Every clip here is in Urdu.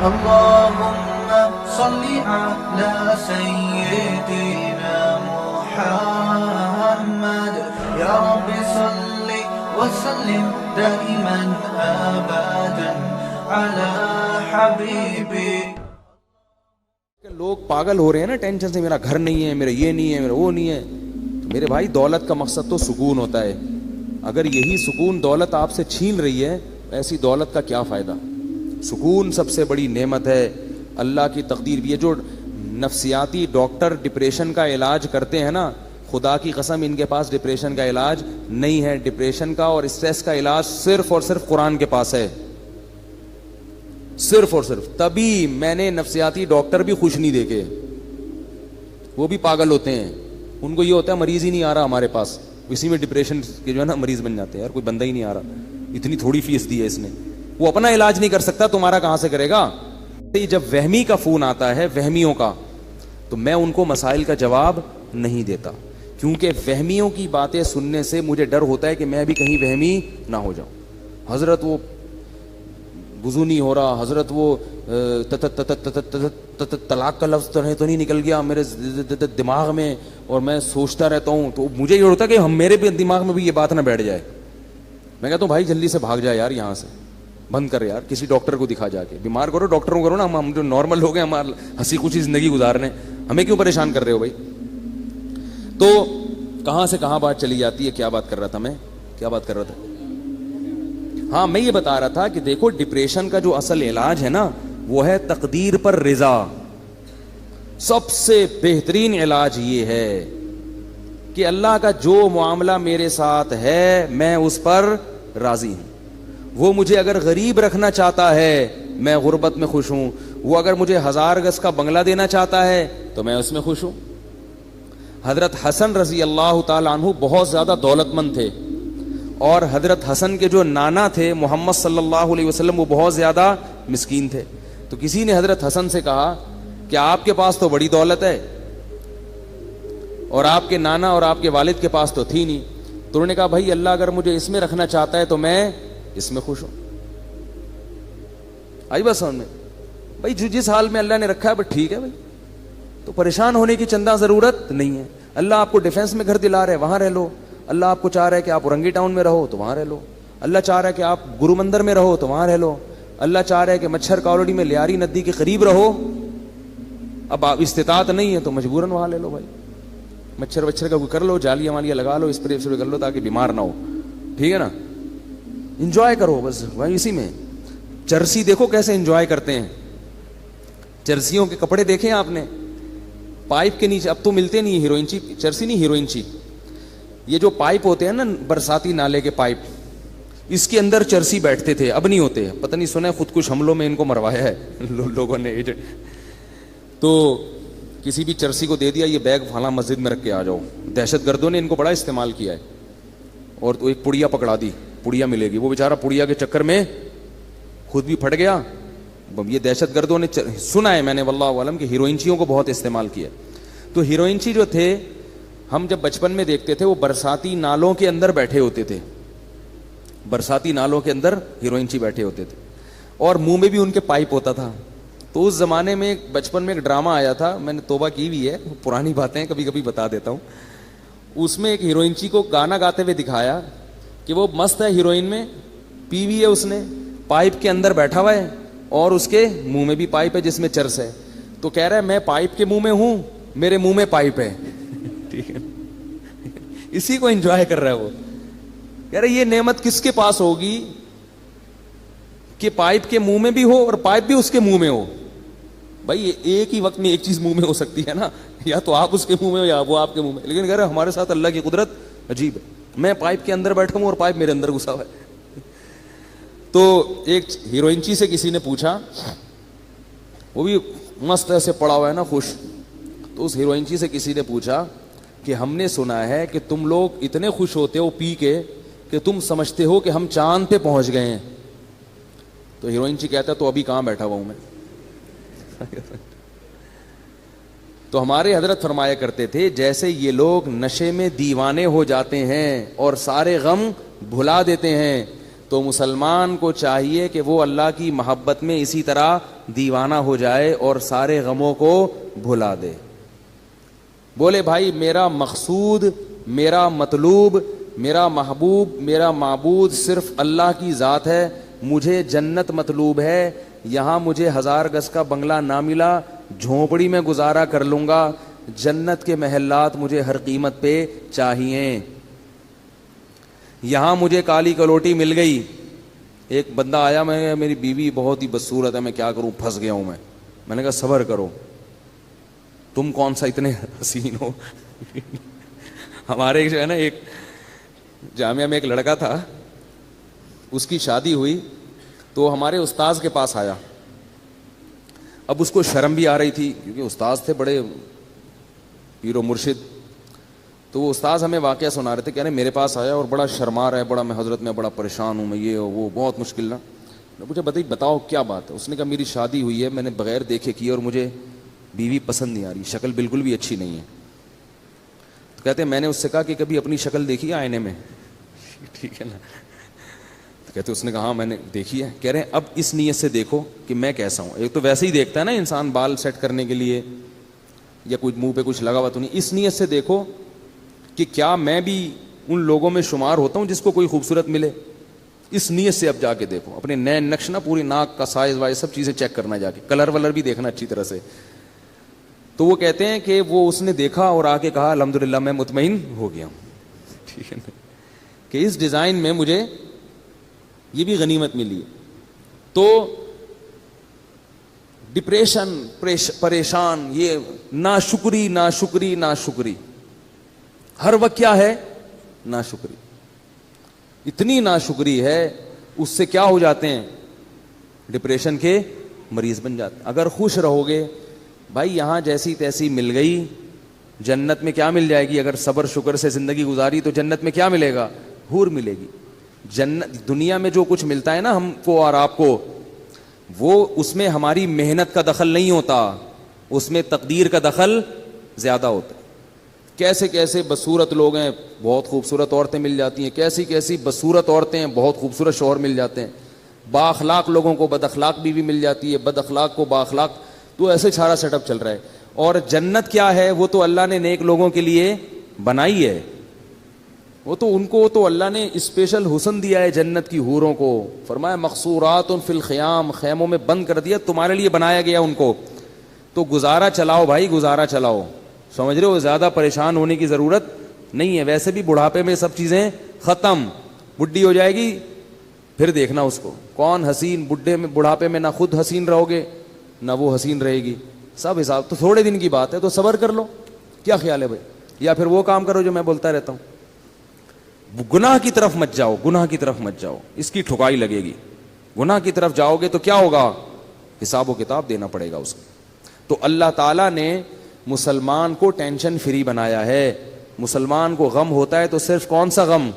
اللهم صل على سيدنا محمد يا رب صل وسلم دائما ابدا على حبيبي. لوگ پاگل ہو رہے ہیں نا ٹینشن سے, میرا گھر نہیں ہے, میرا یہ نہیں ہے, میرا وہ نہیں ہے. تو میرے بھائی دولت کا مقصد تو سکون ہوتا ہے. اگر یہی سکون دولت آپ سے چھین رہی ہے, ایسی دولت کا کیا فائدہ. سکون سب سے بڑی نعمت ہے, اللہ کی تقدیر. یہ جو نفسیاتی ڈاکٹر ڈپریشن کا علاج کرتے ہیں نا, خدا کی قسم ان کے پاس ڈپریشن کا علاج نہیں ہے. ڈپریشن کا اور اسٹریس کا علاج صرف اور صرف قرآن کے پاس ہے, صرف اور صرف. تبھی میں نے نفسیاتی ڈاکٹر بھی خوش نہیں دیکھے, وہ بھی پاگل ہوتے ہیں. ان کو یہ ہوتا ہے مریض ہی نہیں آ رہا ہمارے پاس, اسی میں ڈپریشن کے جو ہے نا مریض بن جاتے ہیں. یار کوئی بندہ ہی نہیں آ رہا, اتنی تھوڑی فیس دی ہے اس نے, وہ اپنا علاج نہیں کر سکتا, تمہارا کہاں سے کرے گا. جب وہمی کا فون آتا ہے وہمیوں کا, تو میں ان کو مسائل کا جواب نہیں دیتا, کیونکہ وہمیوں کی باتیں سننے سے مجھے ڈر ہوتا ہے کہ میں بھی کہیں وہمی نہ ہو جاؤں. حضرت وہ وضو نہیں ہو رہا, حضرت وہ طلاق کا لفظ تو نہیں نکل گیا میرے دماغ میں, اور میں سوچتا رہتا ہوں. تو مجھے یہ ہوتا ہے کہ میرے بھی دماغ میں بھی یہ بات نہ بیٹھ جائے. میں کہتا ہوں بھائی جلدی سے بھاگ جائے یار, یہاں سے بند کر یار, کسی ڈاکٹر کو دکھا جا کے. بیمار کرو ڈاکٹروں کرو نا, ہم جو نارمل لوگ ہیں ہمارا ہنسی خوشی زندگی گزارنے, ہمیں کیوں پریشان کر رہے ہو بھائی. تو کہاں سے کہاں بات چلی جاتی ہے. کیا بات کر رہا تھا میں, کیا بات کر رہا تھا. ہاں میں یہ بتا رہا تھا کہ دیکھو ڈپریشن کا جو اصل علاج ہے نا, وہ ہے تقدیر پر رضا. سب سے بہترین علاج یہ ہے کہ اللہ کا جو معاملہ میرے ساتھ ہے میں اس پر راضی ہوں. وہ مجھے اگر غریب رکھنا چاہتا ہے میں غربت میں خوش ہوں, وہ اگر مجھے 1000 گز کا بنگلہ دینا چاہتا ہے تو میں اس میں خوش ہوں. حضرت حسن رضی اللہ تعالی عنہ بہت زیادہ دولت مند تھے, اور حضرت حسن کے جو نانا تھے محمد صلی اللہ علیہ وسلم, وہ بہت زیادہ مسکین تھے. تو کسی نے حضرت حسن سے کہا کہ آپ کے پاس تو بڑی دولت ہے اور آپ کے نانا اور آپ کے والد کے پاس تو تھی نہیں. تو انہوں نے کہا بھائی اللہ اگر مجھے اس میں رکھنا چاہتا ہے تو میں اس میں خوش ہوں. آئی بس سمجھ میں بھائی, جس حال میں اللہ نے رکھا ہے بس ٹھیک ہے بھائی, تو پریشان ہونے کی چندہ ضرورت نہیں ہے. اللہ آپ کو ڈیفینس میں گھر دلا رہے, وہاں رہ لو. اللہ آپ کو چاہ رہا ہے کہ آپ اورنگی ٹاؤن میں رہو تو وہاں رہ لو. اللہ چاہ رہا ہے کہ آپ گرو مندر میں رہو تو وہاں رہ لو. اللہ چاہ رہا ہے کہ مچھر کالونی میں لیاری ندی کے قریب رہو, اب آپ استطاعت نہیں ہے تو مجبوراً وہاں لے لو بھائی. مچھر وچھر کا کوئی کر لو, جالیاں والیاں لگا لو, اسپرے کر لو تاکہ بیمار نہ ہو, ٹھیک ہے نا. انجوائے کرو بس بھائی اسی میں. چرسی دیکھو کیسے انجوائے کرتے ہیں, چرسیوں کے کپڑے دیکھیں آپ نے, پائپ کے نیچے, اب تو ملتے نہیں ہیروئن چی, چرسی نہیں ہیروئن چی, یہ جو پائپ ہوتے ہیں نا برساتی نالے کے پائپ, اس کے اندر چرسی بیٹھتے تھے, اب نہیں ہوتے. پتہ نہیں سنا ہے خود کش حملوں میں ان کو مروایا ہے لوگوں نے. تو کسی بھی چرسی کو دے دیا یہ بیگ فلاں مسجد میں رکھ کے آ جاؤ. دہشت گردوں نے ان کو بڑا استعمال کیا ہے. اور تو ایک پڑیا پکڑا دی, پڑیا ملے گی, وہ بیچارہ پڑیا کے چکر میں خود بھی پھٹ گیا. یہ دہشت گردوں نے سنا ہے میں نے واللہ عالم کہ ہیروئنچیوں کو بہت استعمال کیا. تو ہیروئنچی جو تھے ہم جب بچپن میں دیکھتے تھے وہ برساتی نالوں کے اندر بیٹھے ہوتے تھے, برساتی نالوں کے اندر ہیروئنچی بیٹھے ہوتے تھے, اور منہ میں بھی ان کے پائپ ہوتا تھا. تو اس زمانے میں بچپن میں ایک ڈرامہ آیا تھا, میں نے توبہ کی ہوئی ہے, پرانی باتیں کبھی کبھی بتا دیتا ہوں. اس میں ایک ہیروئنچی کو گانا گاتے ہوئے دکھایا کہ وہ مست ہے ہیروئن میں, پی ہوئی ہے اس نے, پائپ کے اندر بیٹھا ہوا ہے اور اس کے منہ میں بھی پائپ ہے جس میں چرس ہے. تو کہہ رہا ہے میں پائپ کے منہ میں ہوں, میرے منہ میں پائپ ہے. ٹھیک ہے, اسی کو انجوائے کر رہا ہے وہ. کہہ رہے یہ نعمت کس کے پاس ہوگی کہ پائپ کے منہ میں بھی ہو اور پائپ بھی اس کے منہ میں ہو. بھائی ایک ہی وقت میں ایک چیز منہ میں ہو سکتی ہے نا, یا تو آپ اس کے منہ میں ہو یا وہ آپ کے منہ میں. لیکن کہہ رہے ہمارے ساتھ اللہ کی قدرت عجیب ہے, میں پائپ کے اندر بیٹھا ہوں اور پائپ میرے اندر گھسا ہوا ہے. تو ایک ہیروئنچی سے کسی نے پوچھا, وہ بھی مست ایسے پڑا ہوا ہے نا خوش, تو اس ہیروئنچی سے کسی نے پوچھا کہ ہم نے سنا ہے کہ تم لوگ اتنے خوش ہوتے ہو پی کے کہ تم سمجھتے ہو کہ ہم چاند پہ پہنچ گئے ہیں. تو ہیروئنچی کہتا ہے تو ابھی کہاں بیٹھا ہوا ہوں میں. تو ہمارے حضرت فرمایا کرتے تھے جیسے یہ لوگ نشے میں دیوانے ہو جاتے ہیں اور سارے غم بھلا دیتے ہیں, تو مسلمان کو چاہیے کہ وہ اللہ کی محبت میں اسی طرح دیوانہ ہو جائے اور سارے غموں کو بھلا دے. بولے بھائی میرا مقصود، میرا مطلوب، میرا محبوب، میرا معبود صرف اللہ کی ذات ہے، مجھے جنت مطلوب ہے، یہاں مجھے 1000 گز کا بنگلہ نہ ملا، جھونپڑی میں گزارا کر لوں گا، جنت کے محلات مجھے ہر قیمت پہ چاہیے. یہاں مجھے کالی کلوٹی مل گئی. ایک بندہ آیا، میں میری بیوی بہت ہی بدصورت ہے، میں کیا کروں، پھنس گیا ہوں میں نے کہا صبر کرو، تم کون سا اتنے حسین ہو. ہمارے جو ہے نا ایک جامعہ میں ایک لڑکا تھا، اس کی شادی ہوئی تو ہمارے استاذ کے پاس آیا. اب اس کو شرم بھی آ رہی تھی کیونکہ استاذ تھے بڑے پیر و مرشد. تو وہ استاذ ہمیں واقعہ سنا رہے تھے، کہہ رہے میرے پاس آیا اور بڑا شرما رہا ہے، بڑا میں حضرت میں بڑا پریشان ہوں، میں یہ وہ بہت مشکل نا. مجھے بتاؤ کیا بات ہے. اس نے کہا میری شادی ہوئی ہے، میں نے بغیر دیکھے کی اور مجھے بیوی پسند نہیں آ رہی، شکل بالکل بھی اچھی نہیں ہے. تو کہتے ہیں میں نے اس سے کہا کہ کبھی اپنی شکل دیکھی ہے آئینے میں؟ ٹھیک ہے نا. تو کہتے اس نے کہا ہاں میں نے دیکھی ہے. کہہ رہے ہیں اب اس نیت سے دیکھو کہ میں کیسا ہوں. ایک تو ویسے ہی دیکھتا ہے نا انسان بال سیٹ کرنے کے لیے یا کوئی منہ پہ کچھ لگا ہوا تو نہیں. اس نیت سے دیکھو کہ کیا میں بھی ان لوگوں میں شمار ہوتا ہوں جس کو کوئی خوبصورت ملے. اس نیت سے اب جا کے دیکھو، اپنے نئے نقش نا، پوری ناک کا سائز وائز سب چیزیں چیک کرنا، جا کے کلر ولر بھی دیکھنا اچھی طرح سے. تو وہ کہتے ہیں کہ وہ اس نے دیکھا اور آ کے کہا الحمدللہ میں مطمئن ہو گیا ہوں. ٹھیک ہے نا، کہ اس ڈیزائن میں مجھے یہ بھی غنیمت ملی. تو ڈپریشن، پریشان، یہ ناشکری ناشکری ناشکری، ہر وقت کیا ہے؟ ناشکری. اتنی ناشکری ہے اس سے کیا ہو جاتے ہیں؟ ڈپریشن کے مریض بن جاتے ہیں. اگر خوش رہو گے بھائی، یہاں جیسی تیسی مل گئی، جنت میں کیا مل جائے گی؟ اگر صبر شکر سے زندگی گزاری تو جنت میں کیا ملے گا؟ حور ملے گی. جنت دنیا میں جو کچھ ملتا ہے نا ہم کو اور آپ کو، وہ اس میں ہماری محنت کا دخل نہیں ہوتا، اس میں تقدیر کا دخل زیادہ ہوتا ہے. کیسے کیسے بدصورت لوگ ہیں، بہت خوبصورت عورتیں مل جاتی ہیں، کیسی کیسی بدصورت عورتیں ہیں، بہت خوبصورت شوہر مل جاتے ہیں. با اخلاق لوگوں کو بد اخلاق بیوی مل جاتی ہے، بد اخلاق کو با اخلاق. تو ایسے سارا سیٹ اپ چل رہا ہے. اور جنت کیا ہے؟ وہ تو اللہ نے نیک لوگوں کے لیے بنائی ہے. وہ تو ان کو تو اللہ نے اسپیشل حسن دیا ہے جنت کی حوروں کو. فرمایا مقصورات فی الخیام، خیموں میں بند کر دیا، تمہارے لیے بنایا گیا ان کو. تو گزارا چلاؤ بھائی، گزارا چلاؤ. سمجھ رہے ہو؟ زیادہ پریشان ہونے کی ضرورت نہیں ہے. ویسے بھی بڑھاپے میں سب چیزیں ختم. بڈھی ہو جائے گی پھر دیکھنا اس کو کون حسین. بڑھاپے میں نہ خود حسین رہو گے نہ وہ حسین رہے گی، سب حساب. تو تھوڑے دن کی بات ہے، تو صبر کر لو. کیا خیال ہے بھائی؟ یا پھر وہ کام کرو جو میں بولتا رہتا ہوں، گناہ کی طرف مت جاؤ، گناہ کی طرف مت جاؤ، اس کی ٹھکائی لگے گی. گناہ کی طرف جاؤ گے تو کیا ہوگا؟ حساب و کتاب دینا پڑے گا اس کو. تو اللہ تعالیٰ نے مسلمان کو ٹینشن فری بنایا ہے. مسلمان کو غم ہوتا ہے تو صرف کون سا غم؟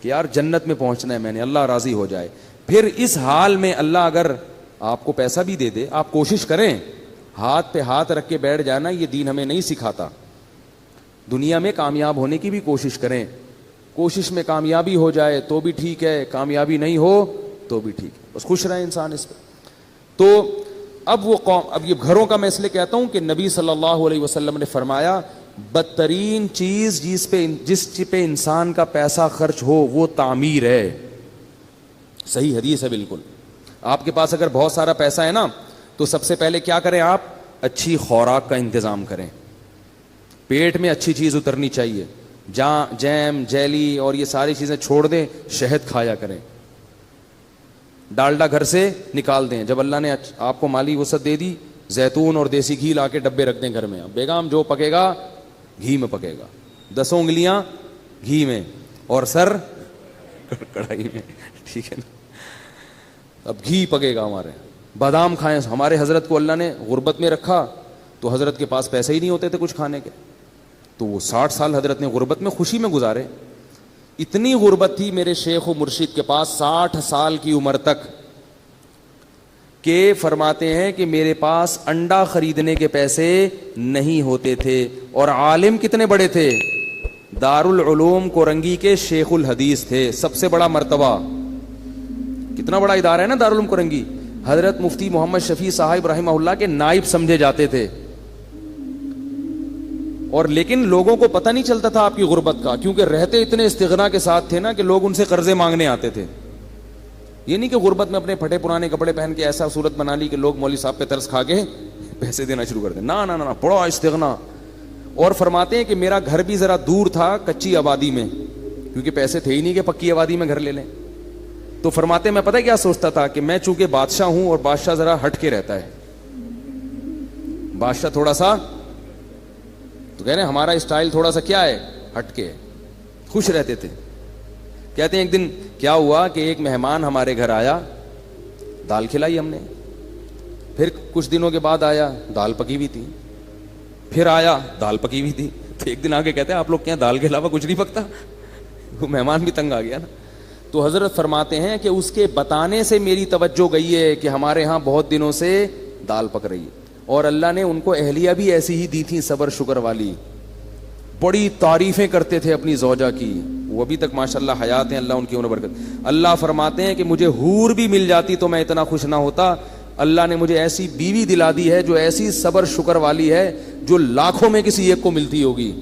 کہ یار جنت میں پہنچنا ہے میں نے، اللہ راضی ہو جائے. پھر اس حال میں اللہ اگر آپ کو پیسہ بھی دے دے، آپ کوشش کریں، ہاتھ پہ ہاتھ رکھ کے بیٹھ جانا یہ دین ہمیں نہیں سکھاتا. دنیا میں کامیاب ہونے کی بھی کوشش کریں. کوشش میں کامیابی ہو جائے تو بھی ٹھیک ہے، کامیابی نہیں ہو تو بھی ٹھیک ہے، بس خوش رہے انسان اس پہ. تو اب وہ قوم، اب یہ گھروں کا میں اس لیے کہتا ہوں کہ نبی صلی اللہ علیہ وسلم نے فرمایا بدترین چیز جس پہ انسان کا پیسہ خرچ ہو وہ تعمیر ہے. صحیح حدیث ہے بالکل. آپ کے پاس اگر بہت سارا پیسہ ہے نا تو سب سے پہلے کیا کریں آپ؟ اچھی خوراک کا انتظام کریں. پیٹ میں اچھی چیز اترنی چاہیے. جیم، جیلی اور یہ ساری چیزیں چھوڑ دیں، شہد کھایا کریں. ڈالڈا گھر سے نکال دیں. جب اللہ نے آپ کو مالی وسعت دے دی، زیتون اور دیسی گھی لا کے ڈبے رکھ دیں گھر میں. بیگم جو پکے گا گھی میں پکے گا، 10 انگلیاں گھی میں اور سر کڑھائی میں. ٹھیک ہے نا؟ اب گھی پکے گا ہمارے. بادام کھائیں. ہمارے حضرت کو اللہ نے غربت میں رکھا تو حضرت کے پاس پیسے ہی نہیں ہوتے تھے کچھ کھانے کے. تو وہ 60 سال حضرت نے غربت میں خوشی میں گزارے. اتنی غربت تھی میرے شیخ و مرشد کے پاس 60 سال کی عمر تک کہ فرماتے ہیں کہ میرے پاس انڈا خریدنے کے پیسے نہیں ہوتے تھے. اور عالم کتنے بڑے تھے؟ دارالعلوم کورنگی کے شیخ الحدیث تھے، سب سے بڑا مرتبہ. کتنا بڑا ادارہ ہے نا دارالعلوم کرنگی. حضرت مفتی محمد شفیع صاحب رحمہ اللہ کے نائب سمجھے جاتے تھے, اور لیکن لوگوں کو پتہ نہیں چلتا تھا آپ کی غربت کا, کیونکہ رہتے اتنے استغنا کے ساتھ تھے نا کہ لوگ ان سے قرضے مانگنے آتے تھے. یہ نہیں کہ غربت میں اپنے پھٹے پرانے کپڑے پہن کے ایسا صورت بنا لی کہ لوگ مولوی صاحب پہ ترس کھا کے پیسے دینا شروع کر دیں. نا نا نا, بڑا استغنا. اور فرماتے ہیں کہ میرا گھر بھی ذرا دور تھا کچی آبادی میں, کیونکہ پیسے تھے ہی نہیں کہ پکی آبادی میں گھر لے لیں. تو فرماتے ہیں میں پتہ کیا سوچتا تھا کہ میں چونکہ بادشاہ ہوں, اور بادشاہ ذرا ہٹ کے رہتا ہے, بادشاہ تھوڑا سا, تو کہہ رہے ہیں ہمارا اسٹائل تھوڑا سا کیا ہے, ہٹ کے, خوش رہتے تھے. کہتے ہیں ایک دن کیا ہوا کہ ایک مہمان ہمارے گھر آیا, دال کھلائی ہم نے, پھر کچھ دنوں کے بعد آیا, دال پکی ہوئی تھی, پھر آیا, دال پکی ہوئی تھی. تو ایک دن آگے کہتے ہیں آپ لوگ کیا دال کے علاوہ کچھ نہیں پکتا؟ وہ مہمان بھی تنگ آ گیا نا. تو حضرت فرماتے ہیں کہ اس کے بتانے سے میری توجہ گئی ہے کہ ہمارے ہاں بہت دنوں سے دال پک رہی ہے, اور اللہ نے ان کو اہلیہ بھی ایسی ہی دی تھی, صبر شکر والی, بڑی تعریفیں کرتے تھے اپنی زوجہ کی, وہ ابھی تک ماشاءاللہ حیات ہیں, اللہ ان کی عمر برکت. اللہ فرماتے ہیں کہ مجھے حور بھی مل جاتی تو میں اتنا خوش نہ ہوتا. اللہ نے مجھے ایسی بیوی دلا دی ہے جو ایسی صبر شکر والی ہے جو لاکھوں میں کسی ایک کو ملتی ہوگی,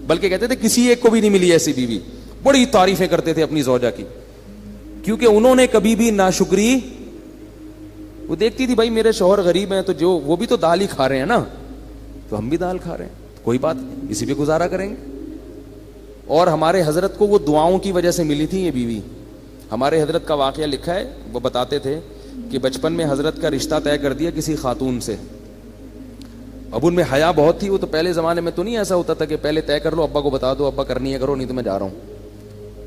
بلکہ کہتے تھے کسی ایک کو بھی نہیں ملی ایسی بیوی. بڑی تعریفیں کرتے تھے اپنی زوجہ کی, کیونکہ انہوں نے کبھی بھی ناشکری, وہ دیکھتی تھی بھائی میرے شوہر غریب ہیں تو جو وہ بھی تو دال ہی کھا رہے ہیں نا, تو ہم بھی دال کھا رہے ہیں, کوئی بات نہیں, اسی پہ گزارا کریں گے. اور ہمارے حضرت کو وہ دعاؤں کی وجہ سے ملی تھی یہ بیوی. ہمارے حضرت کا واقعہ لکھا ہے, وہ بتاتے تھے کہ بچپن میں حضرت کا رشتہ طے کر دیا کسی خاتون سے. اب ان میں حیا بہت تھی, وہ تو پہلے زمانے میں تو نہیں ایسا ہوتا تھا کہ پہلے طے کر لو, ابا کو بتا دو, ابا کرنی ہے کرو, نہیں تو میں جا رہا ہوں.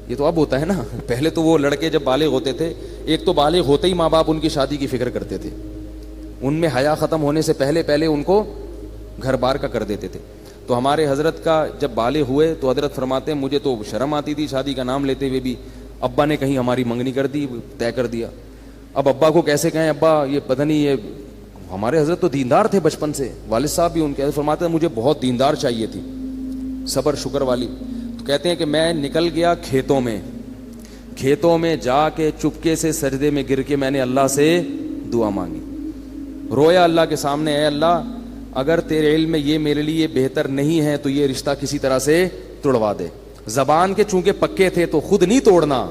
یہ تو اب ہوتا ہے نا. پہلے تو وہ لڑکے جب بالغ ہوتے تھے, ایک تو بالغ ہوتے ہی ماں باپ ان کی شادی کی فکر کرتے تھے, ان میں حیا ختم ہونے سے پہلے ان کو گھر بار کا کر دیتے تھے. تو ہمارے حضرت کا جب بالغ ہوئے تو حضرت فرماتے ہیں مجھے تو شرم آتی تھی شادی کا نام لیتے ہوئے بھی. ابا نے کہیں ہماری منگنی کر دی, طے کر دیا. اب ابا کو کیسے کہیں, ابا یہ پتہ نہیں, یہ ہمارے حضرت تو دیندار تھے بچپن سے, والد صاحب بھی ان کے, فرماتے ہیں مجھے بہت دیندار چاہیے تھی, صبر شکر والی. تو کہتے ہیں کہ میں نکل گیا کھیتوں میں جا کے چپکے سے سجدے میں گر کے میں نے اللہ سے دعا مانگی, رویا اللہ کے سامنے, اے اللہ اگر تیرے علم میں یہ میرے لیے بہتر نہیں ہے تو یہ رشتہ کسی طرح سے توڑوا دے. زبان کے چونکہ پکے تھے تو خود نہیں توڑنا,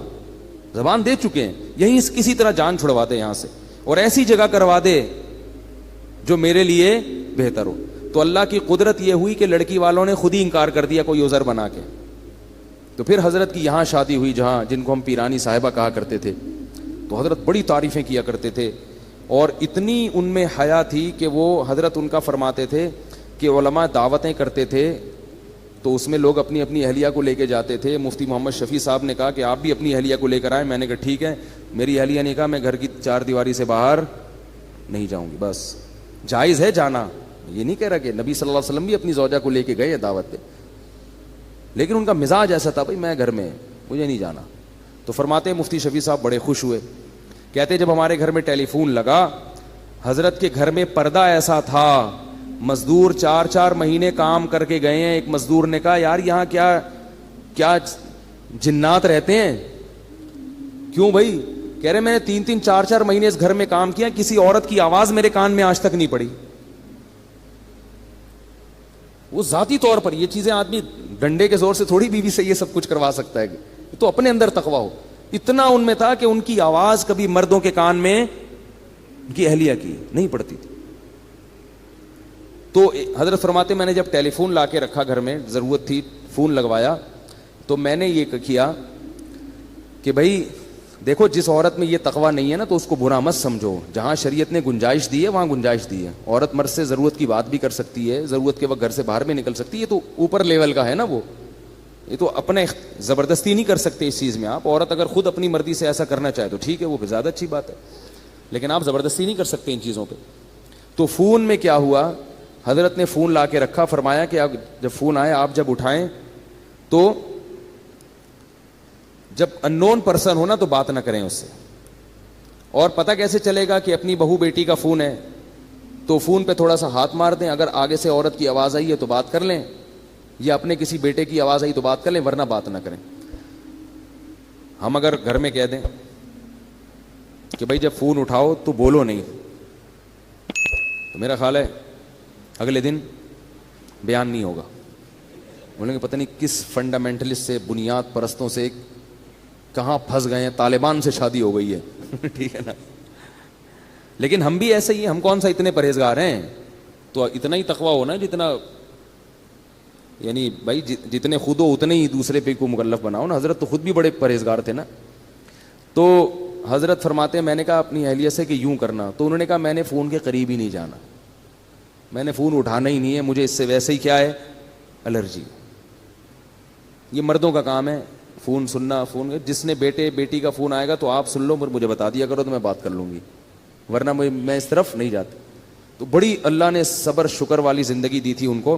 زبان دے چکے ہیں, یہیں کسی طرح جان چھڑوا دے یہاں سے, اور ایسی جگہ کروا دے جو میرے لیے بہتر ہو. تو اللہ کی قدرت یہ ہوئی کہ لڑکی والوں نے خود ہی انکار کر دیا کوئی عذر بنا کے. تو پھر حضرت کی یہاں شادی ہوئی جہاں جن کو ہم پیرانی صاحبہ کہا کرتے تھے. تو حضرت بڑی تعریفیں کیا کرتے تھے, اور اتنی ان میں حیا تھی کہ وہ حضرت ان کا فرماتے تھے کہ علماء دعوتیں کرتے تھے تو اس میں لوگ اپنی اپنی اہلیہ کو لے کے جاتے تھے. مفتی محمد شفیع صاحب نے کہا کہ آپ بھی اپنی اہلیہ کو لے کر آئیں. میں نے کہا ٹھیک ہے. میری اہلیہ نے کہا میں گھر کی چار دیواری سے باہر نہیں جاؤں گی. بس جائز ہے جانا, یہ نہیں کہہ رہا کہ نبی صلی اللہ علیہ وسلم بھی اپنی زوجہ کو لے کے گئے دعوت پہ, لیکن ان کا مزاج ایسا تھا بھائی میں گھر میں, مجھے نہیں جانا. تو فرماتے ہیں مفتی شفیع صاحب بڑے خوش ہوئے, کہتے جب ہمارے گھر میں ٹیلی فون لگا, حضرت کے گھر میں پردہ ایسا تھا, مزدور 4 مہینے کام کر کے گئے ہیں. ایک مزدور نے کہا یار یہاں کیا جنات رہتے ہیں؟ کیوں بھائی؟ کہہ رہے میں نے 3 4 مہینے اس گھر میں کام کیا, کسی عورت کی آواز میرے کان میں آج تک نہیں پڑی. وہ ذاتی طور پر یہ چیزیں آدمی ڈنڈے کے زور سے تھوڑی بیوی سے یہ سب کچھ کروا سکتا ہے, تو اپنے اندر تقویٰ ہو. اتنا ان میں تھا کہ ان کی آواز کبھی مردوں کے کان میں ان کی اہلیہ کی نہیں پڑتی تھی. تو حضرت فرماتے میں نے جب ٹیلی فون لا کے رکھا گھر میں, ضرورت تھی فون لگوایا, تو میں نے یہ کیا کہ بھائی دیکھو جس عورت میں یہ تقویٰ نہیں ہے نا تو اس کو برا مت سمجھو. جہاں شریعت نے گنجائش دی ہے وہاں گنجائش دی ہے. عورت مرد سے ضرورت کی بات بھی کر سکتی ہے, ضرورت کے وقت گھر سے باہر بھی نکل سکتی ہے, یہ تو اوپر لیول کا ہے نا. وہ یہ تو اپنے زبردستی نہیں کر سکتے اس چیز میں. آپ عورت اگر خود اپنی مرضی سے ایسا کرنا چاہے تو ٹھیک ہے, وہ زیادہ اچھی بات ہے, لیکن آپ زبردستی نہیں کر سکتے ان چیزوں پہ. تو فون میں کیا ہوا, حضرت نے فون لا کے رکھا, فرمایا کہ آپ جب فون آئے آپ جب اٹھائیں تو جب ان نون پرسن ہونا تو بات نہ کریں اس سے. اور پتہ کیسے چلے گا کہ اپنی بہو بیٹی کا فون ہے تو فون پہ تھوڑا سا ہاتھ مار دیں, اگر آگے سے عورت کی آواز آئی ہے تو بات کر لیں, یا اپنے کسی بیٹے کی آواز آئی تو بات کر لیں, ورنہ بات نہ کریں. ہم اگر گھر میں کہہ دیں کہ بھائی جب فون اٹھاؤ تو بولو نہیں. تو میرا خیال ہے اگلے دن بیان نہیں ہوگا. بولیں گے پتہ نہیں کس فنڈامنٹلسٹ سے, بنیاد پرستوں سے کہاں پھنس گئے ہیں, طالبان سے شادی ہو گئی ہے. ٹھیک ہے نا. لیکن ہم بھی ایسے ہی ہیں, ہم کون سا اتنے پرہیزگار ہیں. تو اتنا ہی تقویٰ ہونا جتنا, یعنی بھائی جتنے خود ہو اتنے ہی دوسرے پہ کو مکلف بناؤ نا. حضرت تو خود بھی بڑے پرہیزگار تھے نا. تو حضرت فرماتے ہیں میں نے کہا اپنی اہلیہ سے کہ یوں کرنا. تو انہوں نے کہا میں نے فون کے قریب ہی نہیں جانا, میں نے فون اٹھانا ہی نہیں ہے, مجھے اس سے ویسے ہی کیا ہے, الرجی. یہ مردوں کا کام ہے فون سننا. فون جس نے بیٹے بیٹی کا فون آئے گا تو آپ سن لو, پر مجھے بتا دیا کرو تو میں بات کر لوں گی, ورنہ میں اس طرف نہیں جاتا. تو بڑی اللہ نے صبر شکر والی زندگی دی تھی ان کو.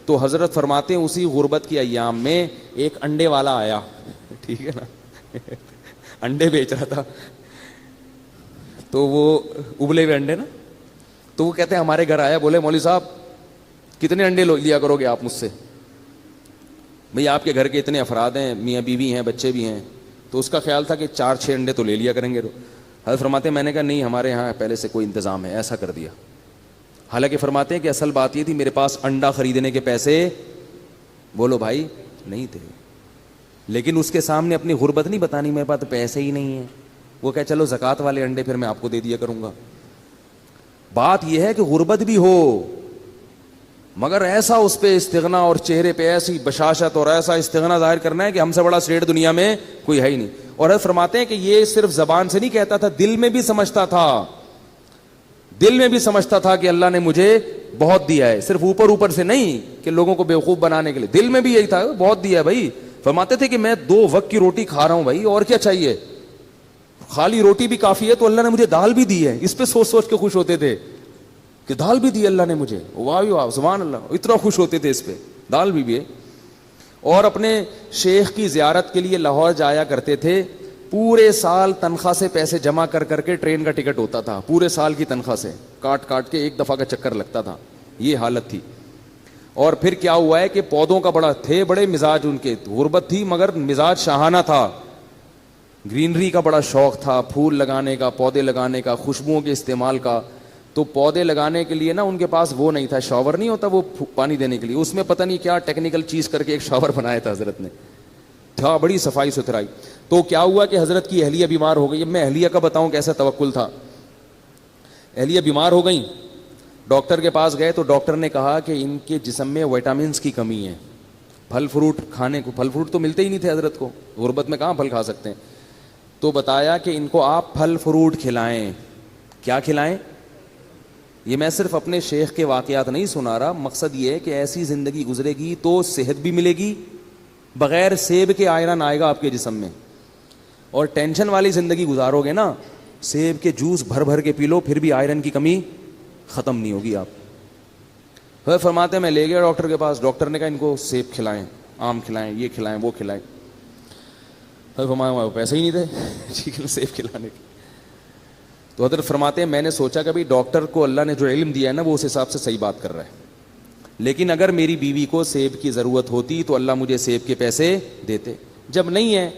تو حضرت فرماتے ہیں اسی غربت کی ایام میں ایک انڈے والا آیا, ٹھیک ہے نا, انڈے بیچ رہا تھا. تو وہ ابلے ہوئے انڈے نا, تو وہ کہتے ہیں ہمارے گھر آیا, بولے مولوی صاحب کتنے انڈے لیا کرو گے آپ مجھ سے, بھئی آپ کے گھر کے اتنے افراد ہیں, میاں بیوی ہیں, بچے بھی ہیں. تو اس کا خیال تھا کہ 4-6 انڈے تو لے لیا کریں گے. حضرت فرماتے ہیں میں نے کہا نہیں, ہمارے یہاں پہلے سے کوئی انتظام ہے, ایسا کر دیا. حالانکہ فرماتے ہیں کہ اصل بات یہ تھی میرے پاس انڈا خریدنے کے پیسے, بولو بھائی, نہیں تھے. لیکن اس کے سامنے اپنی غربت نہیں بتانی, میرے پاس تو پیسے ہی نہیں ہیں. وہ کہے چلو زکوٰۃ والے انڈے پھر میں آپ کو دے دیا کروں گا. بات یہ ہے کہ غربت بھی ہو مگر ایسا اس پہ استغنا اور چہرے پہ ایسی بشاشت اور ایسا استغنا ظاہر کرنا ہے کہ ہم سے بڑا سیٹ دنیا میں کوئی ہے ہی نہیں. اور حضرت فرماتے ہیں کہ یہ صرف زبان سے نہیں کہتا تھا, دل میں بھی سمجھتا تھا, دل میں بھی سمجھتا تھا کہ اللہ نے مجھے بہت دیا ہے. صرف اوپر اوپر سے نہیں کہ لوگوں کو بیوقوف بنانے کے لیے, دل میں بھی یہی تھا, بہت دیا ہے بھائی. فرماتے تھے کہ میں 2 وقت کی روٹی کھا رہا ہوں بھائی, اور کیا چاہیے, خالی روٹی بھی کافی ہے, تو اللہ نے مجھے دال بھی دی ہے. اس پہ سوچ سوچ کے خوش ہوتے تھے کہ دال بھی دی اللہ نے مجھے, واہ واہ سبحان اللہ, اتنا خوش ہوتے تھے اس پہ, دال بھی ہے. اور اپنے شیخ کی زیارت کے لیے لاہور جایا کرتے تھے. پورے سال تنخواہ سے پیسے جمع کر کر کے ٹرین کا ٹکٹ ہوتا تھا, پورے سال کی تنخواہ سے کاٹ کاٹ کے ایک دفعہ کا چکر لگتا تھا. یہ حالت تھی. اور پھر کیا ہوا ہے کہ پودوں کا بڑے مزاج ان کے, غربت تھی مگر مزاج شاہانہ تھا. گرینری کا بڑا شوق تھا, پھول لگانے کا, پودے لگانے کا, خوشبوؤں کے استعمال کا. تو پودے لگانے کے لیے نا ان کے پاس وہ نہیں تھا, شاور نہیں ہوتا وہ پانی دینے کے لیے, اس میں پتہ نہیں کیا ٹیکنیکل چیز کر کے ایک شاور بنایا تھا حضرت نے, تھا بڑی صفائی ستھرائی. تو کیا ہوا کہ حضرت کی اہلیہ بیمار ہو گئی. اب میں اہلیہ کا بتاؤں کیسا توکل تھا. اہلیہ بیمار ہو گئیں, ڈاکٹر کے پاس گئے تو ڈاکٹر نے کہا کہ ان کے جسم میں وٹامنس کی کمی ہے. پھل فروٹ کھانے کو, پھل فروٹ تو ملتے ہی نہیں تھے حضرت کو, غربت میں کہاں پھل کھا سکتے ہیں. تو بتایا کہ ان کو آپ پھل فروٹ کھلائیں. کیا کھلائیں؟ یہ میں صرف اپنے شیخ کے واقعات نہیں سنا رہا, مقصد یہ ہے کہ ایسی زندگی گزرے گی تو صحت بھی ملے گی, بغیر سیب کے آئرن آئے گا آپ کے جسم میں. اور ٹینشن والی زندگی گزارو گے نا, سیب کے جوس بھر بھر کے پی لو پھر بھی آئرن کی کمی ختم نہیں ہوگی. آپ فرماتے ہیں میں لے گیا ڈاکٹر کے پاس, ڈاکٹر نے کہا ان کو سیب کھلائیں, آم کھلائیں, یہ کھلائیں, وہ کھلائیں. فرمایا پیسے ہی نہیں تھے سیب کھلانے کے. تو حضرت فرماتے ہیں میں نے سوچا کہ بھائی ڈاکٹر کو اللہ نے جو علم دیا ہے نا وہ اس حساب سے صحیح بات کر رہا ہے, لیکن اگر میری بیوی کو سیب کی ضرورت ہوتی تو اللہ مجھے سیب کے پیسے دیتے. جب نہیں ہے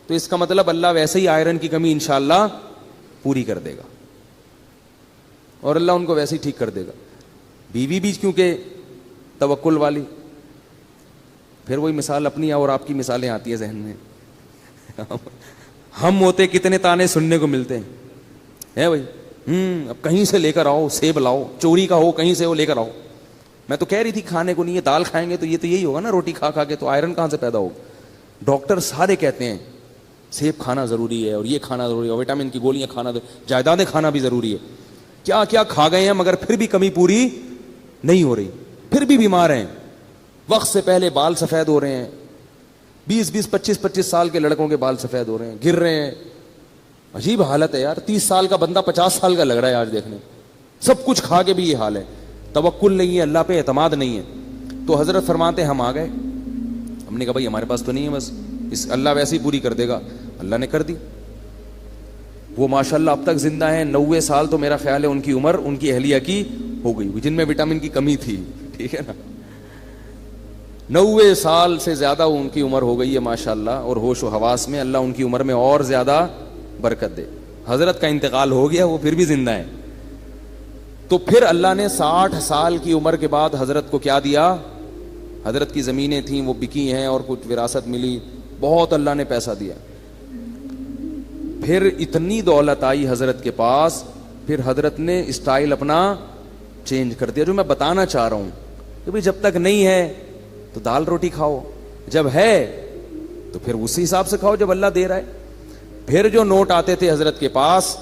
تو اس کا مطلب اللہ ویسے ہی آئرن کی کمی انشاءاللہ پوری کر دے گا, اور اللہ ان کو ویسے ہی ٹھیک کر دے گا. بیوی بھی کیونکہ توکل والی. پھر وہی مثال اپنی اور آپ کی مثالیں آتی ہیں ذہن میں. ہم ہوتے کتنے تانے سننے کو ملتے ہیں بھائی, اب کہیں سے لے کر آؤ, سیب لاؤ, چوری کا ہو کہیں سے وہ لے کر آؤ. میں تو کہہ رہی تھی کھانے کو نہیں ہے, دال کھائیں گے تو یہ تو یہی ہوگا نا, روٹی کھا کھا کے, تو آئرن کہاں سے پیدا ہوگا. ڈاکٹر سارے کہتے ہیں سیب کھانا ضروری ہے, اور یہ کھانا ضروری ہے, اور وٹامن کی گولیاں کھانا, جائیدادیں کھانا بھی ضروری ہے. کیا کیا کھا گئے ہیں مگر پھر بھی کمی پوری نہیں ہو رہی, پھر بھی بیمار ہیں. وقت سے پہلے بال سفید ہو رہے ہیں, 20-20, 25-25 سال کے لڑکوں کے بال سفید ہو رہے ہیں, گر رہے ہیں. عجیب حالت ہے یار, 30 سال کا بندہ 50 سال کا لگ رہا ہے آج دیکھنے. سب کچھ کھا کے بھی یہ حال ہے, توکل نہیں ہے, اللہ پہ اعتماد نہیں ہے. تو حضرت فرماتے ہم آ گئے, ہم نے کہا بھائی ہمارے پاس تو نہیں ہے, بس اس اللہ ویسے ہی پوری کر دے گا. اللہ نے کر دی. وہ ماشاءاللہ اب تک زندہ ہیں, 90 سال تو میرا خیال ہے ان کی عمر ان کی اہلیہ کی ہو گئی, جن میں وٹامن کی کمی تھی. ٹھیک ہے نا, 90 سال سے زیادہ ان کی عمر ہو گئی ہے ماشاءاللہ, اور ہوش و حواس میں اللہ ان کی عمر میں اور زیادہ برکت دے. حضرت کا انتقال ہو گیا, وہ پھر بھی زندہ ہے. تو پھر اللہ نے 60 سال کی عمر کے بعد حضرت کو کیا دیا؟ حضرت کی زمینیں تھیں وہ بکی ہیں اور کچھ وراثت ملی, بہت اللہ نے پیسہ دیا. پھر اتنی دولت آئی حضرت کے پاس, پھر حضرت نے اسٹائل اپنا چینج کر دیا. جو میں بتانا چاہ رہا ہوں کہ بھئی جب تک نہیں ہے تو دال روٹی کھاؤ, جب ہے تو پھر اسی حساب سے کھاؤ جب اللہ دے رہا ہے. پھر جو نوٹ آتے تھے حضرت کے پاس,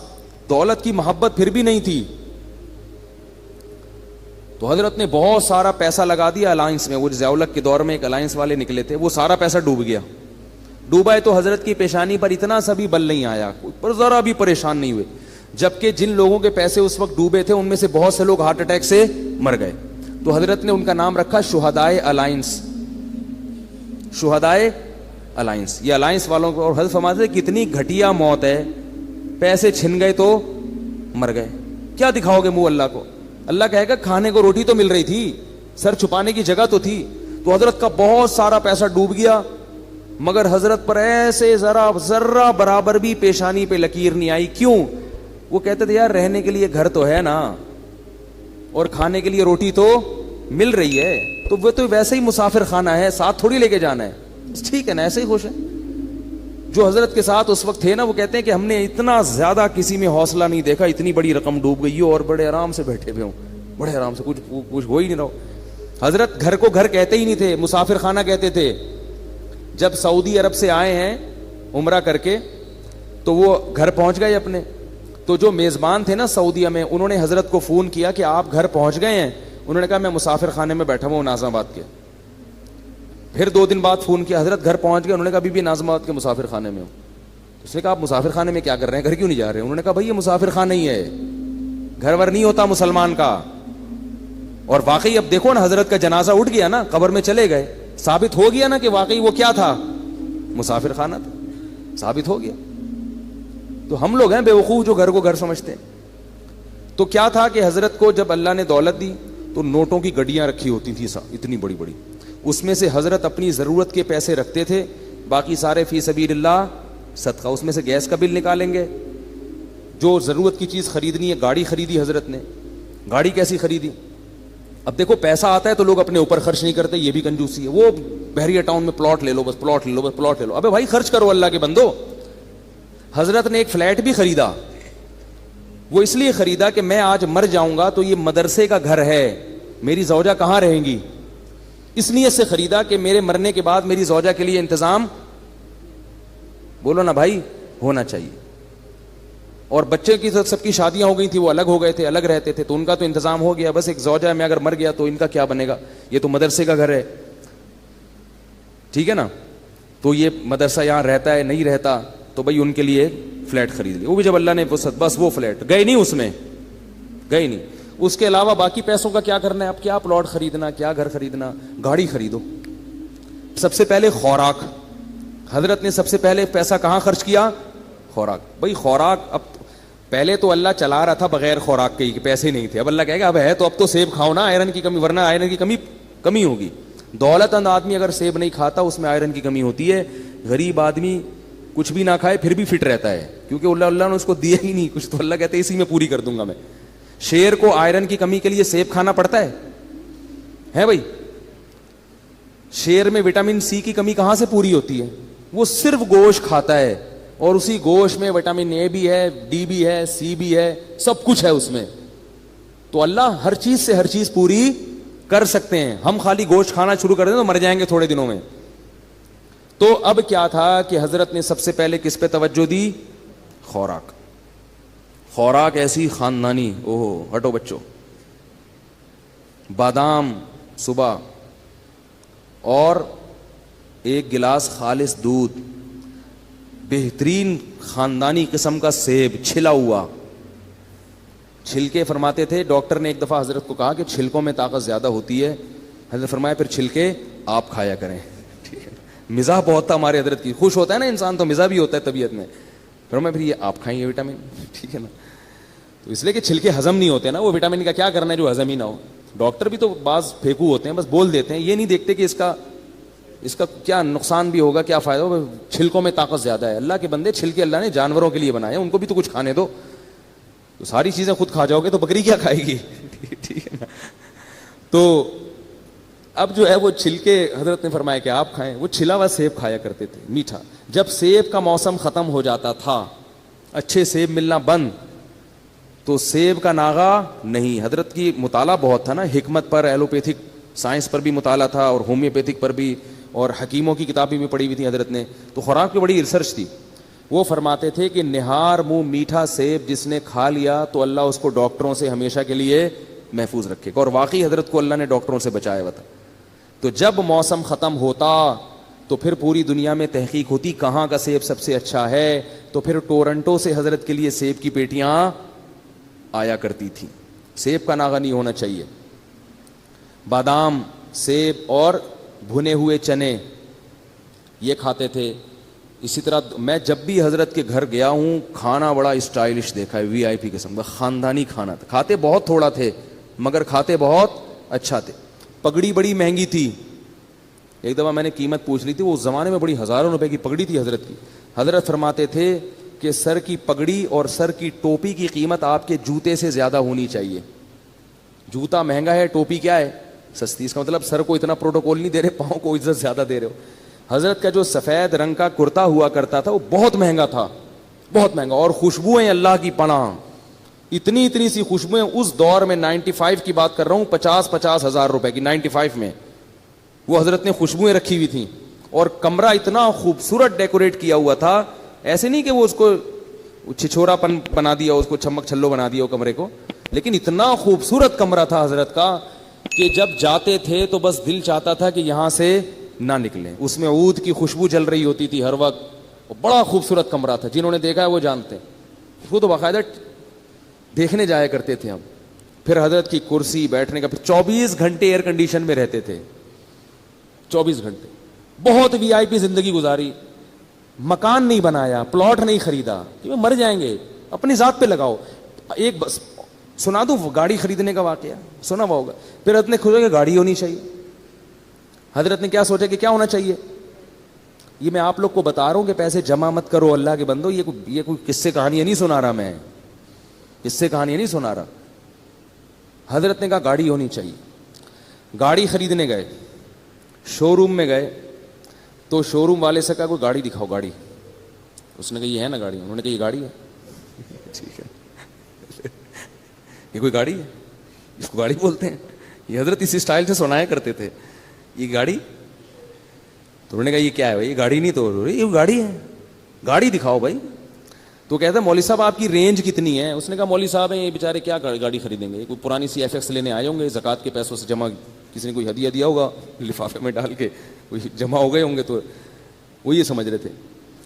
دولت کی محبت پھر بھی نہیں تھی, تو حضرت نے بہت سارا پیسہ لگا دیا الائنس میں. وہ ضیاء-ال-حق کے دور میں ایک الائنس والے نکلے تھے, وہ سارا پیسہ ڈوب گیا. ڈوبا ہے تو حضرت کی پیشانی پر اتنا سا بھی بل نہیں آیا, پر ذرا بھی پریشان نہیں ہوئے. جبکہ جن لوگوں کے پیسے اس وقت ڈوبے تھے ان میں سے بہت سے لوگ ہارٹ اٹیک سے مر گئے. تو حضرت نے ان کا نام رکھا شہدائے الائنس, شہدائے الائنس. یہ الائنس والوں کو, اور حضرت فرماتے تھے کتنی گھٹیا موت ہے, پیسے چھن گئے تو مر گئے, کیا دکھاؤ گے منہ اللہ کو؟ اللہ کہے گا کھانے کو روٹی تو مل رہی تھی, سر چھپانے کی جگہ تو تھی. تو حضرت کا بہت سارا پیسہ ڈوب گیا, مگر حضرت پر ایسے ذرہ برابر بھی پیشانی پہ لکیر نہیں آئی. کیوں؟ وہ کہتے تھے یار رہنے کے لیے گھر تو ہے نا, اور کھانے کے لیے روٹی تو مل رہی ہے, تو وہ تو ویسے ہی مسافر خانہ ہے, ساتھ تھوڑی لے کے جانا ہے, ٹھیک ہے نا, ایسے ہی خوش ہے. جو حضرت کے ساتھ اس وقت تھے نا, وہ کہتے ہیں کہ ہم نے اتنا زیادہ کسی میں حوصلہ نہیں دیکھا, اتنی بڑی رقم ڈوب گئی ہو اور بڑے آرام سے بیٹھے ہوئے ہوں, بڑے آرام سے, کچھ ہو ہی نہیں رہا. حضرت گھر کو گھر کہتے ہی نہیں تھے, مسافر خانہ کہتے تھے. جب سعودی عرب سے آئے ہیں عمرہ کر کے, تو وہ گھر پہنچ گئے اپنے, تو جو میزبان تھے نا سعودیہ میں, انہوں نے حضرت کو فون کیا کہ آپ گھر پہنچ گئے ہیں؟ انہوں نے کہا میں مسافر خانے میں بیٹھا ہوں ناظم آباد کے. پھر 2 دن بعد فون کیا, حضرت گھر پہنچ گئے؟ انہوں نے کہا ابھی بھی ناظم آباد کے مسافر خانے میں ہوں. اس نے کہا آپ مسافر خانے میں کیا کر رہے ہیں, گھر کیوں نہیں جا رہے؟ انہوں نے کہا بھائی یہ مسافر خانہ ہی ہے, گھر ور نہیں ہوتا مسلمان کا. اور واقعی اب دیکھو نا, حضرت کا جنازہ اٹھ گیا نا, قبر میں چلے گئے, ثابت ہو گیا نا کہ واقعی وہ کیا تھا, مسافر خانہ تھا, ثابت ہو گیا. تو ہم لوگ ہیں بے وقوف جو گھر کو گھر سمجھتے ہیں. تو کیا تھا کہ حضرت کو جب اللہ نے دولت دی تو نوٹوں کی گڈیاں رکھی ہوتی تھی اتنی بڑی بڑی, اس میں سے حضرت اپنی ضرورت کے پیسے رکھتے تھے, باقی سارے فی سبیل اللہ صدقہ. اس میں سے گیس کا بل نکالیں گے, جو ضرورت کی چیز خریدنی ہے. گاڑی خریدی حضرت نے, گاڑی کیسی خریدی؟ اب دیکھو پیسہ آتا ہے تو لوگ اپنے اوپر خرچ نہیں کرتے, یہ بھی کنجوسی ہے. وہ بحریہ ٹاؤن میں پلاٹ لے لو, بس پلاٹ لے لو, بس پلاٹ لے لو. ابے بھائی خرچ کرو اللہ کے بندو. حضرت نے ایک فلیٹ بھی خریدا, وہ اس لیے خریدا کہ میں آج مر جاؤں گا تو یہ مدرسے کا گھر ہے, میری زوجہ کہاں رہیں گی, اس نیت سے خریدا کہ میرے مرنے کے بعد میری زوجہ کے لیے انتظام, بولو نا بھائی, ہونا چاہیے. اور بچے کی سب کی شادیاں ہو گئی تھی, وہ الگ ہو گئے تھے, الگ رہتے تھے, تو ان کا تو انتظام ہو گیا. بس ایک زوجہ میں اگر مر گیا تو ان کا کیا بنے گا, یہ تو مدرسے کا گھر ہے, ٹھیک ہے نا. تو یہ مدرسہ یہاں رہتا ہے نہیں رہتا, تو بھائی ان کے لیے فلیٹ خرید لی. وہ بھی جب اللہ نے بس وہ فلیٹ گئے نہیں, اس میں گئے نہیں. اس کے علاوہ باقی پیسوں کا کیا کرنا ہے؟ اب کیا پلاٹ خریدنا, کیا گھر خریدنا, گاڑی خریدو. سب سے پہلے خوراک, حضرت نے سب سے پہلے پیسہ کہاں خرچ کیا؟ خوراک. بھائی خوراک, اب پہلے تو اللہ چلا رہا تھا بغیر خوراک کے, پیسے نہیں تھے. اب اللہ کہے گا اب ہے تو اب تو سیب کھاؤ نا, آئرن کی کمی, ورنہ آئرن کی کمی ہوگی. دولت مند آدمی اگر سیب نہیں کھاتا اس میں آئرن کی کمی ہوتی ہے. غریب آدمی کچھ بھی نہ کھائے پھر بھی فٹ رہتا ہے, کیونکہ اللہ نے اس کو دیا ہی نہیں کچھ, تو اللہ کہتے ہیں اسی میں پوری کر دوں گا میں. شیر کو آئرن کی کمی کے لیے سیب کھانا پڑتا ہے بھائی. شیر میں وٹامن سی کی کمی کہاں سے پوری ہوتی ہے؟ وہ صرف گوشت کھاتا ہے, اور اسی گوشت میں وٹامن اے بھی ہے, ڈی بھی ہے, سی بھی ہے, سب کچھ ہے اس میں. تو اللہ ہر چیز سے ہر چیز پوری کر سکتے ہیں. ہم خالی گوشت کھانا شروع کر دیں تو مر جائیں گے تھوڑے دنوں میں. تو اب کیا تھا کہ حضرت نے سب سے پہلے کس پہ توجہ دی؟ خوراک. خوراک ایسی خاندانی, اوہ ہٹو بچوں, بادام صبح, اور 1 گلاس خالص دودھ, بہترین خاندانی قسم کا سیب چھلا ہوا. چھلکے فرماتے تھے, ڈاکٹر نے ایک دفعہ حضرت کو کہا کہ چھلکوں میں طاقت زیادہ ہوتی ہے. حضرت فرمایا پھر چھلکے آپ کھایا کریں. ٹھیک ہے, مزاح بہت تھا ہمارے حضرت کی, خوش ہوتا ہے نا انسان تو مزاح بھی ہوتا ہے طبیعت میں. فرمایا پھر یہ آپ کھائیں گے وٹامن, ٹھیک ہے نا. تو اس لیے کہ چھلکے ہضم نہیں ہوتے نا, وہ وٹامن کا کیا کرنا ہے جو ہضم ہی نہ ہو. ڈاکٹر بھی تو بعض پھینکو ہوتے ہیں, بس بول دیتے ہیں, یہ نہیں دیکھتے کہ اس کا اس کا کیا نقصان بھی ہوگا, کیا فائدہ ہوگا, چھلکوں میں طاقت زیادہ ہے. اللہ کے بندے چھلکے اللہ نے جانوروں کے لیے بنائے, ان کو بھی تو کچھ کھانے دو. تو ساری چیزیں خود کھا جاؤ گے تو بکری کیا کھائے گی؟ ٹھیک ہے نا. تو اب جو ہے وہ چھلکے حضرت نے فرمایا کہ آپ کھائیں. وہ چھلا ہوا سیب کھایا کرتے تھے, میٹھا. جب سیب کا موسم ختم ہو جاتا تھا, اچھے سیب ملنا بند, تو سیب کا ناغا نہیں. حضرت کی مطالعہ بہت تھا نا, حکمت پر, ایلوپیتھک سائنس پر بھی مطالعہ تھا, اور ہومیوپیتھک پر بھی, اور حکیموں کی کتابیں بھی پڑھی ہوئی تھیں حضرت نے. تو خوراک پہ بڑی ریسرچ تھی. وہ فرماتے تھے کہ نہار منہ میٹھا سیب جس نے کھا لیا تو اللہ اس کو ڈاکٹروں سے ہمیشہ کے لیے محفوظ رکھے گا. اور واقعی حضرت کو اللہ نے ڈاکٹروں سے بچایا ہوا تھا. تو جب موسم ختم ہوتا تو پھر پوری دنیا میں تحقیق ہوتی کہاں کا سیب سب سے اچھا ہے. تو پھر ٹورنٹو سے حضرت کے لیے سیب کی پیٹیاں آیا کرتی تھیں. سیب کا ناغہ نہیں ہونا چاہیے. بادام, سیب اور بھنے ہوئے چنے یہ کھاتے تھے. اسی طرح میں جب بھی حضرت کے گھر گیا ہوں, کھانا بڑا اسٹائلش دیکھا ہے, وی آئی پی قسم کا خاندانی کھانا تھا. کھاتے بہت تھوڑا تھے مگر کھاتے بہت اچھا تھے. پگڑی بڑی مہنگی تھی. ایک دفعہ میں نے قیمت پوچھ لی تھی, وہ اس زمانے میں بڑی ہزاروں روپے کی پگڑی تھی حضرت کی. حضرت فرماتے تھے کہ سر کی پگڑی اور سر کی ٹوپی کی قیمت آپ کے جوتے سے زیادہ ہونی چاہیے. جوتا مہنگا ہے, ٹوپی کیا ہے, سستی. اس کا مطلب سر کو اتنا پروٹوکول نہیں دے رہے, پاؤں کو عزت زیادہ دے رہے ہو. حضرت کا جو سفید رنگ کا کرتا ہوا کرتا تھا وہ بہت مہنگا تھا, بہت مہنگا. اور خوشبوئیں اللہ کی پناہ, اتنی اتنی سی خوشبوئیں. اس دور میں 95 کی بات کر رہا ہوں, 50 ہزار روپے کی 95 میں وہ حضرت نے خوشبوئیں رکھی ہوئی تھیں. اور کمرہ اتنا خوبصورت ڈیکوریٹ کیا ہوا تھا, ایسے نہیں کہ وہ اس کو چھچورا پن بنا دیا, اس کو چمک چھلو بنا دیا وہ کمرے کو, لیکن اتنا خوبصورت کمرہ تھا حضرت کا کہ جب جاتے تھے تو بس دل چاہتا تھا کہ یہاں سے نہ نکلیں. اس میں عود کی خوشبو جل رہی ہوتی تھی ہر وقت. بڑا خوبصورت کمرہ تھا, جنہوں نے دیکھا ہے وہ جانتے ہیں. وہ تو باقاعدہ دیکھنے جایا کرتے تھے ہم. پھر حضرت کی کرسی, بیٹھنے کا, پھر 24 گھنٹے ایئر کنڈیشن میں رہتے تھے, 24 گھنٹے. بہت وی آئی پی زندگی گزاری. مکان نہیں بنایا, پلاٹ نہیں خریدا, کہ مر جائیں گے, اپنی ذات پہ لگاؤ. ایک بس سنا دوں گاڑی خریدنے کا واقعہ, سنا ہوا ہوگا. پھر حضرت نے کھوجا کہ گاڑی ہونی چاہیے. حضرت نے کیا سوچا کہ کیا ہونا چاہیے. یہ میں آپ لوگ کو بتا رہا ہوں کہ پیسے جمع مت کرو اللہ کے بندو. یہ کوئی قصے کہانیاں نہیں سنا رہا, میں قصے کہانیاں نہیں سنا رہا. حضرت نے کہا گاڑی ہونی چاہیے. گاڑی خریدنے گئے, شو روم میں گئے, تو شو روم والے سے کہا کوئی گاڑی دکھاؤ, گاڑی. اس نے کہا یہ ہے نا گاڑی. انہوں نے کہا یہ گاڑی ہے. ٹھیک ہے, یہ کوئی گاڑی ہے, اس کو گاڑی بولتے ہیں. یہ حضرت اسی اسٹائل سے سنایا کرتے تھے, یہ گاڑی. تو انہوں نے کہا یہ کیا ہے بھائی, یہ گاڑی نہیں. تو یہ گاڑی ہے, گاڑی دکھاؤ بھائی. تو کہتا ہے مولوی صاحب آپ کی رینج کتنی ہے. اس نے کہا مولوی صاحب ہیں یہ بیچارے کیا گاڑی خریدیں گے, کوئی پرانی سی ایف ایکس لینے آئے ہوں گے, زکوٰۃ کے پیسوں سے جمع, کسی نے کوئی ہدیہ دیا ہوگا لفافے میں ڈال کے, کوئی جمع ہو گئے ہوں گے, تو وہ یہ سمجھ رہے تھے.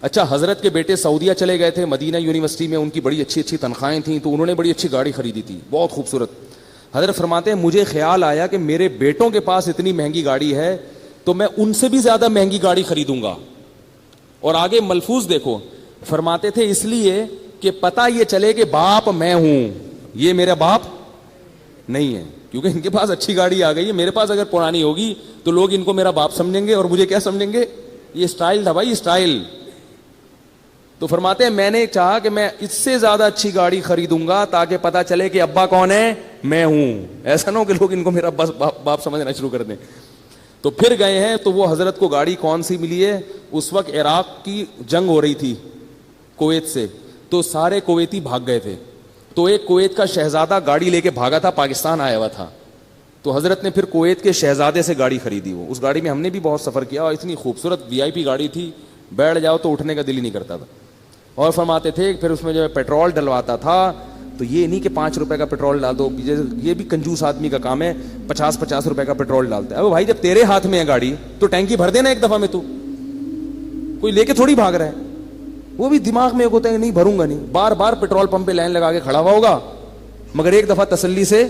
اچھا, حضرت کے بیٹے سعودیہ چلے گئے تھے, مدینہ یونیورسٹی میں ان کی بڑی اچھی اچھی تنخواہیں تھیں, تو انہوں نے بڑی اچھی گاڑی خریدی تھی, بہت خوبصورت. حضرت فرماتے ہیں مجھے خیال آیا کہ میرے بیٹوں کے پاس اتنی مہنگی گاڑی ہے تو میں ان سے بھی زیادہ مہنگی گاڑی خریدوں گا. اور آگے ملفوظ دیکھو, فرماتے تھے اس لیے کہ پتہ یہ چلے کہ باپ میں ہوں, یہ میرا باپ نہیں ہے, کیونکہ ان کے پاس اچھی گاڑی آ گئی ہے. میرے پاس اگر پرانی ہوگی تو لوگ ان کو میرا باپ سمجھیں گے, اور مجھے کیا سمجھیں گے. یہ اسٹائل تھا بھائی, اسٹائل. تو فرماتے ہیں میں نے چاہا کہ میں اس سے زیادہ اچھی گاڑی خریدوں گا تاکہ پتہ چلے کہ ابا کون ہے, میں ہوں. ایسا نہ ہو کہ لوگ ان کو میرا بس باپ سمجھنا شروع کر دیں. تو پھر گئے ہیں, تو وہ حضرت کو گاڑی کون سی ملی ہے. اس وقت عراق کی جنگ ہو رہی تھی کویت سے, تو سارے کویتی بھاگ گئے تھے. تو ایک کویت کا شہزادہ گاڑی لے کے بھاگا تھا, پاکستان آیا ہوا تھا. تو حضرت نے پھر کویت کے شہزادے سے گاڑی خریدی. وہ اس گاڑی میں ہم نے بھی بہت سفر کیا, اور اتنی خوبصورت وی آئی پی گاڑی تھی, بیٹھ جاؤ تو اٹھنے کا دل ہی نہیں کرتا تھا. اور فرماتے تھے پھر اس میں جو پیٹرول ڈلواتا تھا تو یہ نہیں کہ 5 روپے کا پیٹرول ڈال دو, یہ بھی کنجوس آدمی کا کام ہے, 50 روپے کا پیٹرول ڈالتا ہے. اب بھائی جب تیرے ہاتھ میں ہے گاڑی تو ٹینکی بھر دینا ایک دفعہ میں, تو کوئی لے کے تھوڑی بھاگ رہا ہے. وہ بھی دماغ میں ایک ہوتا ہے نہیں بھروں گا نہیں, بار بار پیٹرول پمپ پہ لائن لگا کے کھڑا ہوا ہوگا مگر ایک دفعہ تسلی سے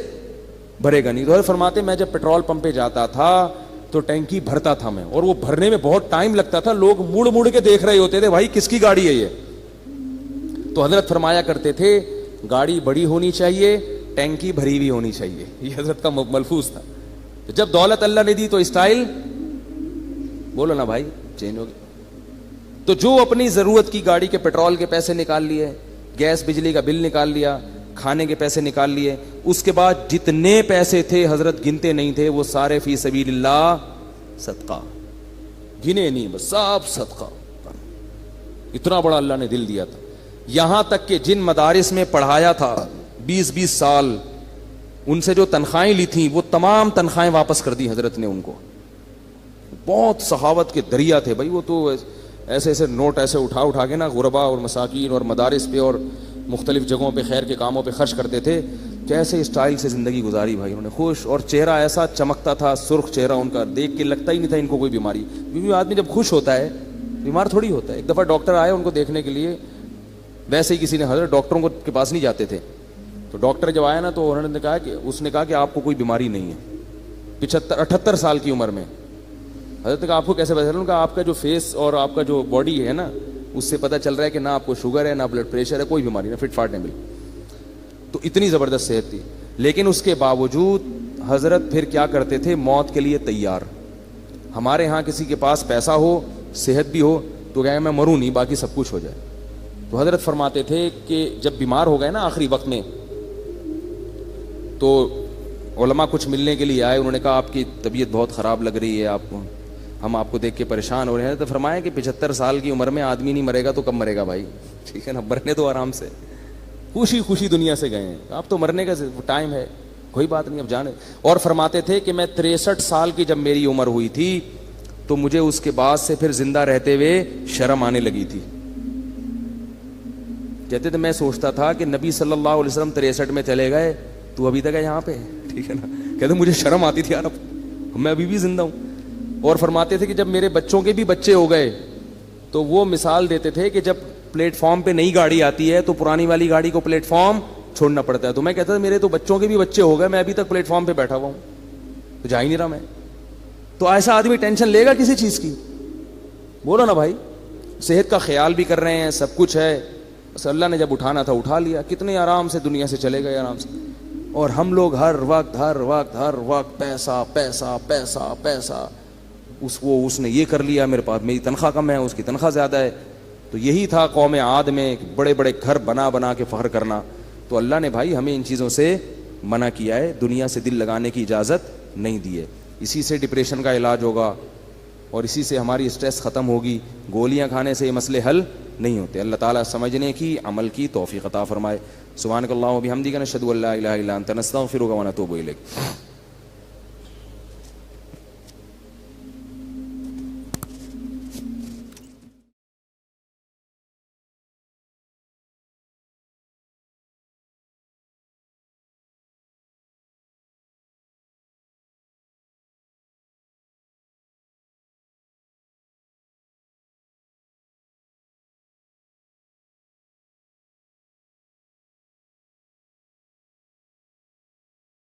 بھرے گا نہیں. تو فرماتے میں جب پیٹرول پمپ پہ جاتا تھا تو ٹینکی بھرتا تھا میں, اور وہ بھرنے میں بہت ٹائم لگتا تھا. لوگ مڑ مڑ کے دیکھ رہے ہوتے تھے بھائی کس کی گاڑی ہے یہ. تو حضرت فرمایا کرتے تھے گاڑی بڑی ہونی چاہیے, ٹینکی بھری ہوئی ہونی چاہیے. یہ حضرت کا ملفوظ تھا. جب دولت اللہ نے دی تو اسٹائل بولو نا بھائی, چینج ہو گیا. تو جو اپنی ضرورت کی گاڑی کے پیٹرول کے پیسے نکال لیے, گیس بجلی کا بل نکال لیا, کھانے کے پیسے نکال لیے, اس کے بعد جتنے پیسے تھے حضرت گنتے نہیں تھے, وہ سارے فی سبیل اللہ صدقہ, گنے نہیں, بس سب صدقہ. اتنا بڑا اللہ نے دل دیا تھا. یہاں تک کہ جن مدارس میں پڑھایا تھا 20-20 سال, ان سے جو تنخواہیں لی تھیں وہ تمام تنخواہیں واپس کر دی حضرت نے ان کو. بہت سخاوت کے دریا تھے بھائی وہ تو, ایسے ایسے نوٹ ایسے اٹھا کے نا غربا اور مساکین اور مدارس پہ اور مختلف جگہوں پہ خیر کے کاموں پہ خرچ کرتے تھے. کیسے اسٹائل سے زندگی گزاری بھائی انہوں نے, خوش, اور چہرہ ایسا چمکتا تھا, سرخ چہرہ ان کا, دیکھ کے لگتا ہی نہیں تھا ان کو کوئی بیماری. کیونکہ آدمی جب خوش ہوتا ہے بیمار تھوڑی ہوتا ہے. ایک دفعہ ڈاکٹر آئے ان کو دیکھنے کے لیے, ویسے ہی کسی نے, حضرت ڈاکٹروں کے پاس نہیں جاتے تھے, تو ڈاکٹر جب آیا نا تو انہوں نے کہا کہ, اس نے کہا کہ آپ کو کوئی بیماری نہیں ہے. 78 سال کی عمر میں. حضرت نے کہا آپ کو کیسے پتا چلا؟ انہوں نے کہا آپ کا جو فیس اور آپ کا جو باڈی ہے نا, اس سے پتہ چل رہا ہے کہ نہ آپ کو شوگر ہے, نہ بلڈ پریشر ہے, کوئی بیماری نہیں, فٹ فاٹ نہیں ملی. تو اتنی زبردست صحت تھی. لیکن اس کے باوجود حضرت پھر کیا کرتے تھے, موت کے لیے تیار. ہمارے ہاں کسی کے پاس پیسہ ہو, صحت بھی ہو, تو کہے میں مروں نہیں, باقی سب کچھ ہو جائے. تو حضرت فرماتے تھے کہ جب بیمار ہو گئے نا آخری وقت میں, تو علماء کچھ ملنے کے لیے آئے. انہوں نے کہا آپ کی طبیعت بہت خراب لگ رہی ہے, ہم آپ کو دیکھ کے پریشان ہو رہے ہیں. تو فرمایا کہ 75 سال کی عمر میں آدمی نہیں مرے گا تو کب مرے گا بھائی, ٹھیک ہے نا, مرنے تو آرام سے, خوشی خوشی دنیا سے گئے ہیں, آپ تو مرنے کا ٹائم ہے, کوئی بات نہیں, اب جانے. اور فرماتے تھے کہ میں 63 سال کی جب میری عمر ہوئی تھی تو مجھے اس کے بعد سے پھر زندہ رہتے ہوئے شرم آنے لگی تھی. کہتے تھے میں سوچتا تھا کہ نبی صلی اللہ علیہ وسلم 63 میں چلے گئے, تو ابھی تک ہے یہاں پہ, ٹھیک ہے نا. کہتے مجھے شرم آتی تھی یار, اب میں ابھی بھی زندہ ہوں. اور فرماتے تھے کہ جب میرے بچوں کے بھی بچے ہو گئے تو وہ مثال دیتے تھے کہ جب پلیٹ فارم پہ نئی گاڑی آتی ہے تو پرانی والی گاڑی کو پلیٹ فارم چھوڑنا پڑتا ہے. تو میں کہتا تھا میرے تو بچوں کے بھی بچے ہو گئے, میں ابھی تک پلیٹ فارم پہ بیٹھا ہوا ہوں, تو جا ہی نہیں رہا میں. تو ایسا آدمی ٹینشن لے گا کسی چیز کی؟ بولو نا بھائی. صحت کا خیال بھی کر رہے ہیں, سب کچھ ہے, بس اللہ نے جب اٹھانا تھا اٹھا لیا. کتنے آرام سے دنیا سے چلے گئے, آرام سے. اور ہم لوگ ہر وقت پیسہ پیسہ پیسہ پیسہ, اس نے یہ کر لیا, میرے پاس میری تنخواہ کم ہے, اس کی تنخواہ زیادہ ہے. تو یہی تھا قوم عاد میں, بڑے بڑے گھر بنا کے فخر کرنا. تو اللہ نے بھائی ہمیں ان چیزوں سے منع کیا ہے, دنیا سے دل لگانے کی اجازت نہیں دی ہے. اسی سے ڈپریشن کا علاج ہوگا اور اسی سے ہماری اسٹریس ختم ہوگی. گولیاں کھانے سے یہ مسئلے حل نہیں ہوتے. اللہ تعالیٰ سمجھنے کی, عمل کی توفیق عطا فرمائے. سبحانک اللہم و بحمدک, نشہد ان لا الہ الا انت, نستغفرک و نتوب الیک.